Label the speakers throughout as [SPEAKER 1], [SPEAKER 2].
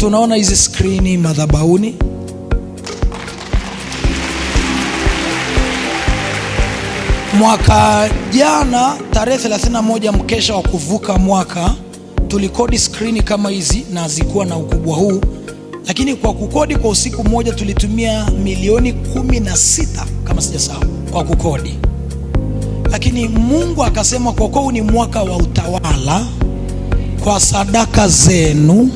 [SPEAKER 1] Tunaona hizi skrini madhabahuni. Mwaka jana tarehe 31 mkesha wa kuvuka mwaka, tulikodi skrini kama hizi na zilikuwa na ukubwa huu, lakini kwa kukodi kwa usiku mmoja tulitumia milioni 16 kama sijasahau kwa kukodi. Lakini Mungu akasema kwa kuwa ni mwaka wa utawala, kwa sadaka zenu,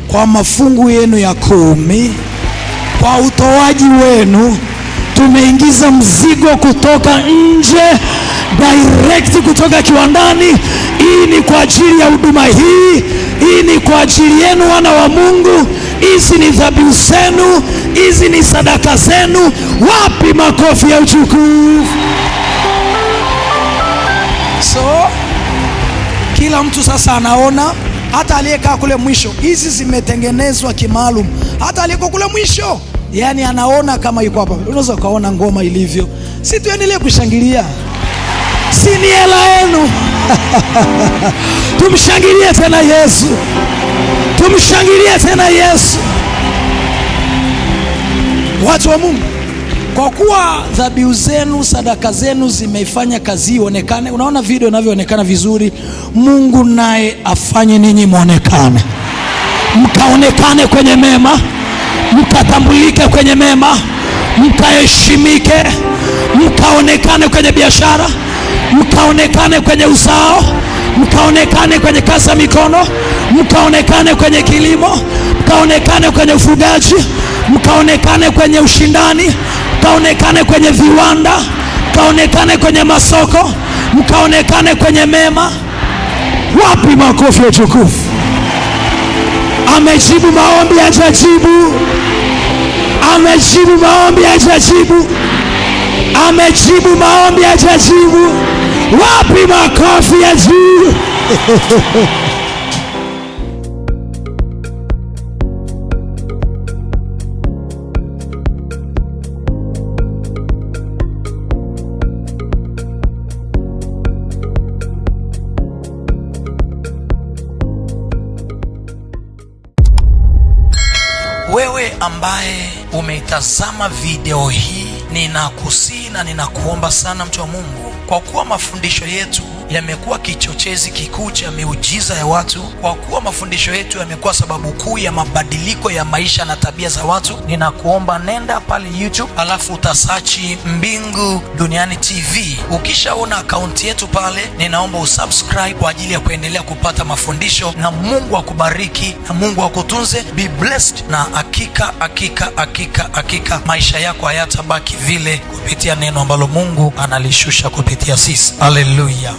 [SPEAKER 1] kwa mafungu yenu ya 10, kwa utoaji wenu, tumeingiza mzigo kutoka nje, direct kutoka kiwandani. Hii ni kwa ajili ya huduma hii. Hii ni kwa ajili yenu wana wa Mungu. Hizi ni dhabihu zenu, hizi ni sadaka zenu. Wapi makofi ya utukufu? So kila mtu sasa anaona, hata aliyekaa kule mwisho, hizi zimetengenezwa kimaalum. Hata aliyeko kule mwisho, yani anaona kama yuko hapa. Unaweza kaona ngoma ilivyo. Si tuendelee kushangilia? Si ni hela yenu? Tumshangilie tena Yesu. Tumshangilie tena Yesu. Watu wa Mungu, kwa kuwa dhabihu zenu, sadaka zenu zimeifanya kazi ionekane. Unaona video inavyoonekana vizuri. Mungu naye afanye ninyi muonekane, mkaonekane kwenye mema, mkatambulike kwenye mema, mkaheshimike, mkaonekane kwenye biashara, mkaonekane kwenye uzao, mkaonekane kwenye kazi ya mikono, mkaonekane kwenye kilimo, mkaonekane kwenye ufugaji, mkaonekane kwenye ushindani, mkaonekane kwenye viwanda, mkaonekane kwenye masoko, mkaonekane kwenye mema. Wapi makofi ya utukufu? Amejibu maombi, hajajibu? Amejibu maombi, hajajibu? Amejibu maombi, hajajibu? Wapi makofi ya juu? Wewe ambaye umeitazama video hii, ninakusihi na ninakuomba sana mtu wa Mungu, kwa kuwa mafundisho yetu yamekuwa kichochezi kikuu cha miujiza ya watu, kwa kuwa mafundisho yetu yamekuwa sababu kuu ya mabadiliko ya maisha na tabia za watu, ninakuomba nenda pale YouTube, alafu utasachi Mbingu Duniani TV. Ukishaona akaunti yetu pale, ninaomba usubscribe kwa ajili ya kuendelea kupata mafundisho, na Mungu akubariki na Mungu akutunze. Be blessed, na hakika maisha yako hayatabaki vile, kupitia neno ambalo Mungu analishusha kupitia sisi. Hallelujah.